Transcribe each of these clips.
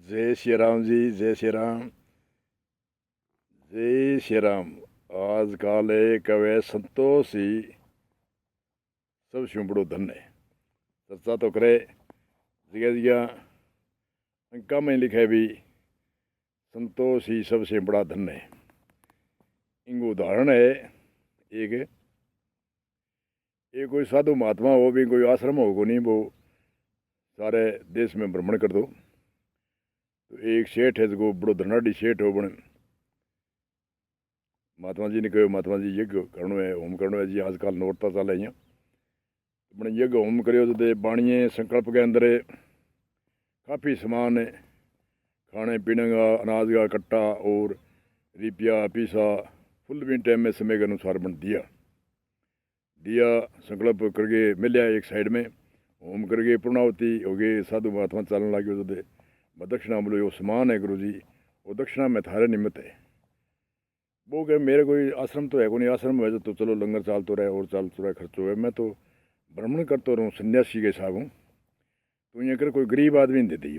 जय श्री राम जी, जय श्री राम, जय श्री राम। आज काले कवे संतोष ही सब शू बड़ो धन है। चर्चा तो करे जगह जगह अंका में लिखे भी संतोष ही सबसे बड़ा धन है। इनको उदाहरण है एक कोई साधु महात्मा हो भी कोई आश्रम हो को नहीं, वो सारे देश में भ्रमण कर दो। तो एक सेठ है जो बड़ो धनाढ़ी सेठ हो, बने महात्मा जी ने कहो महात्मा जी यज्ञ करनो है, होम करनो है जी। आजकल नौरता चले अँ बने यज्ञ होम करो तो बाणिए संकल्प के अंदर काफ़ी सामान खाने पीने का, अनाज का कट्टा और रिपिया पीसा फुल भी टाइम में समय के अनुसार बन दिया संकल्प करके मिलिया एक साइड में। होम करके पूर्णावती हो गई, साधु महात्मा चलने लगे तो दक्षिणा बोलो वो समान है गुरु जी, वो दक्षिणा में थारे निमित्त है। वो कहे मेरे कोई आश्रम तो है को नहीं, आश्रम है तो चलो लंगर चाल तो रहे और चाल तो रहे खर्चो है, मैं तो भ्रमण करता रहूँ सन्यासी के हिसाब हूँ। तो यहाँ कर कोई गरीब आदमी नहीं दे दी,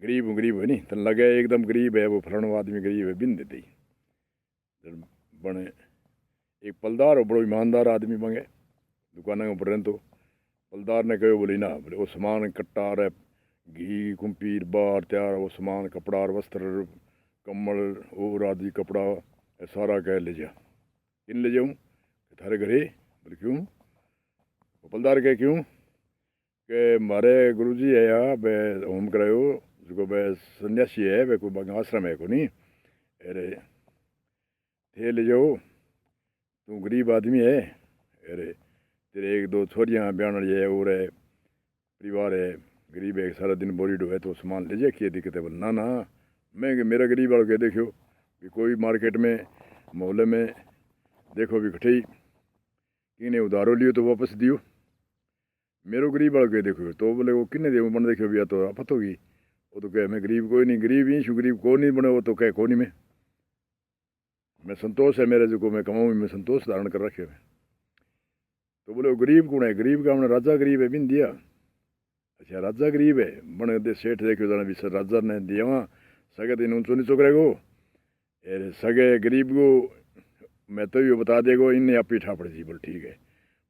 गरीब है नहीं तन लगे एकदम गरीब है, वो फलाना आदमी गरीब है बिन दे दी। बने एक पलदार हो बड़ो ईमानदार आदमी मंगे दुकान के ऊपर तो पलदार ने कहो बोली ना बोले वो सामान कट्टा रहे घी कुंपीर बार त्यार वो सामान कपड़ा और वस्त्र कम्बल और आदि कपड़ा सारा कह ले जा। किन ले जाऊँ थारे घरे? बोले क्यों? पलदार कहे क्यों के मारे गुरु जी है या बे होम करायो जो बे सन्यासी है बे कोई आश्रम है को नहीं, अरे थे ले जाओ तू गरीब आदमी है, अरे तेरे एक दो छोरियाँ ब्याह है और है परिवार है गरीब है सारा दिन बोरी डो है तो सामान ले जाए क्या दिक्कत है? बोले ना ना मैं मेरा गरीब वालों के देखो कि कोई मार्केट में मोहल्ले में देखो भी कठई किने उधारो लियो तो वापस दियो, मेरो गरीब वालों के देखो तो बोले वो किन्ने दे बन देखो भैया तो आफत होगी। वो तो कहे मैं गरीब कोई नहीं, गरीब ही शू गरीब को नहीं बने, वो तो कहे को नहीं मैं संतोष है मेरे जो को मैं कमाऊँ मैं संतोष धारण कर रखे मैं। तो बोले वो गरीब कौन है? गरीब का हमने राजा गरीब है बिन दिया। अच्छा राजा गरीब है बने दे सेठ देखो जाना भी सर राजा ने दिया वहाँ सगे दिन ऊंचो नीचो करेगो, अरे सगे गरीब को मैं तो ये बता देगो इन्हें आप ही ठापड़ जी। बोल ठीक है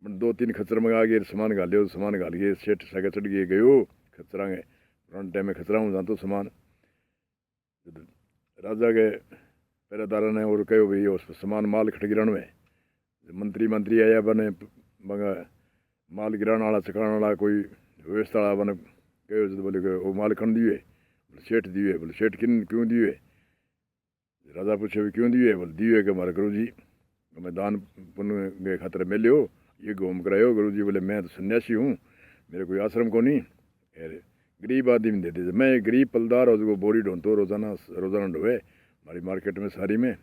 दो तीन खच्चर मंगा के सामान घालियो, सामान घाल के सेठ सगे चढ़ गए गयो खच्चरा गए पुराने टाइम में खच्चरा हूँ जानतो सामान। राजा के पहरेदारा ने और कहो भाई उस सामान माल खट गिरण में मंत्री आया बने मंगा माल गिराने वाला चकाने वाला कोई व्यवस्था वाला बने कहो बोले वो माल खन दिए? बोले सेठ दिए। बोले सेठ किन क्यों दिए? राजा पूछे भी क्यों दिए? बोले दिए कि हमारे गुरु जी मैं दान पुण्य के खातर मिले हो ये घूम करायो। गुरु जी बोले मैं तो सन्यासी हूँ मेरे कोई आश्रम को नहीं, अरे गरीब आदमी दे दे। मैं गरीब पलदार हो बोरी ढूंढतो रोजाना ढोए हमारी मार्केट में सारी में,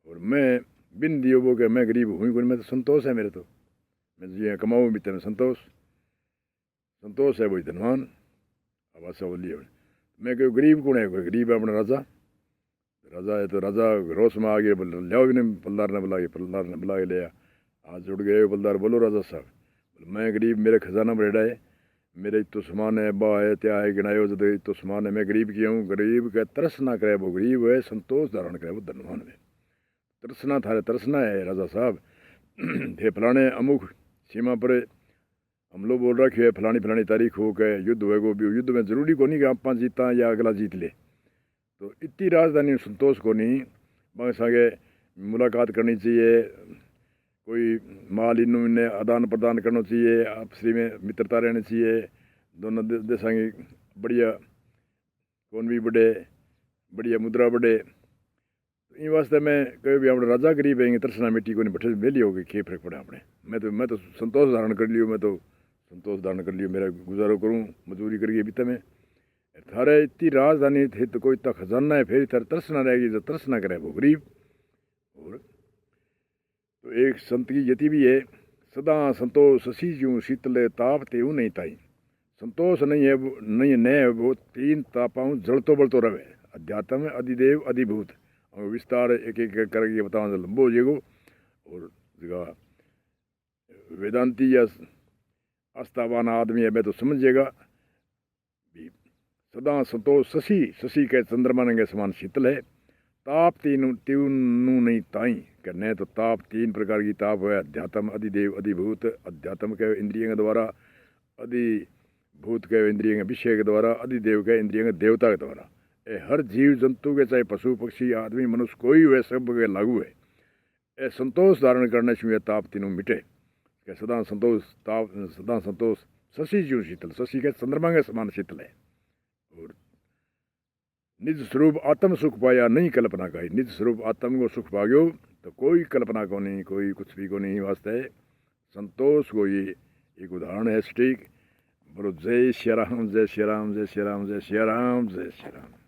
और मैं बिन दियो वो कि मैं गरीब हूँ कोई, मैं तो संतोष है मेरे तो मैं जी कमाऊँ भी तेने संतोष है वही धनवान। अब ऐसा बोलिए मैं क्यों गरीब कौन है? कोई गरीब है अपना राजा है तो राजा रोश में आ गया बोल लियाओ भी नहीं। पलदार ने बुला के लिया, आज जुड़ गए पलदार बोलो राजा साहब मैं गरीब मेरे खजाना बरेड़ा है मेरे इतो सामान है बा है त्या है गिनायो जो इतो सामान है मैं गरीब की हूँ। गरीब का तरस ना करे वो गरीब है, संतोष धारण करे वो धनवान है। तरसना थारे तरसना है राजा साहब थे फलाने अमुक सीमा पर हमलो बोल रखे है फलानी तारीख हो के युद्ध होएगो भी युद्ध में जरूरी को नहीं कि आप जीता या अगला जीत ले, तो इतनी राजधानी संतोष को नहीं बस आगे मुलाकात करनी चाहिए, कोई माल इन्हें आदान प्रदान करना चाहिए, आपसी में मित्रता रहनी चाहिए, दोनों देशों की बढ़िया कौन भी बढ़े बढ़िया मुद्रा बढ़े। तो इन वास्ते मैं कहो भी अपने राजा गरीब है तरसना मिट्टी को नहीं बैठे मेली होगी क्या फर्क पड़ा अपने मैं तो संतोष धारण कर लियो, मैं तो संतोष धारण कर लियो मेरा गुजारो करूँ मजदूरी करिए बीते में थारे इतनी राजधानी थे तो कोई इतना खजाना है फिर थारे तरसना रहेगी जो तरसना करे वो गरीब। और तो एक संत की यति भी है सदा संतोष सी ज्यों शीतले ताप तेऊ नहीं ताई। संतोष नहीं है नहीं है वो तीन तापाऊँ जलतो बलतो रहे अध्यात्म अधिदेव अधिभूत और विस्तार एक एक करके बताओ लंबो जेगो। और जगह वेदांती या आस्थावान आदमी है मैं तो समझेगा भी सदा संतोष शशि शशि के चंद्रमा के समान शीतल है। ताप तीनू नहीं ताई करने तो ताप तीन प्रकार की ताप है। अध्यात्म अधिदेव अधिभूत। अध्यात्म के इंद्रियों के द्वारा, अधिभूत के इंद्रियों के विषय के द्वारा, अधिदेव के इंद्रियों के देवता के द्वारा। ये हर जीव जंतु के, चाहे पशु पक्षी आदमी मनुष्य कोई हुए, सब के लागू है। ये संतोष धारण करने से ताप तीनों मिटे। के सदा संतोष शशि जीव शीतल, शशि के चंद्रमा के समान शीतल है। और निज स्वरूप आत्म सुख पाया नहीं कल्पना का। निज स्वरूप आत्म को सुख पागो तो कोई कल्पना को नहीं, कोई कुछ भी को नहीं वास्ते है। संतोष को ये एक उदाहरण है। स्टिक बोलो जय श्री राम, जय श्री राम, जय श्री राम, जय श्री राम, जय श्री राम।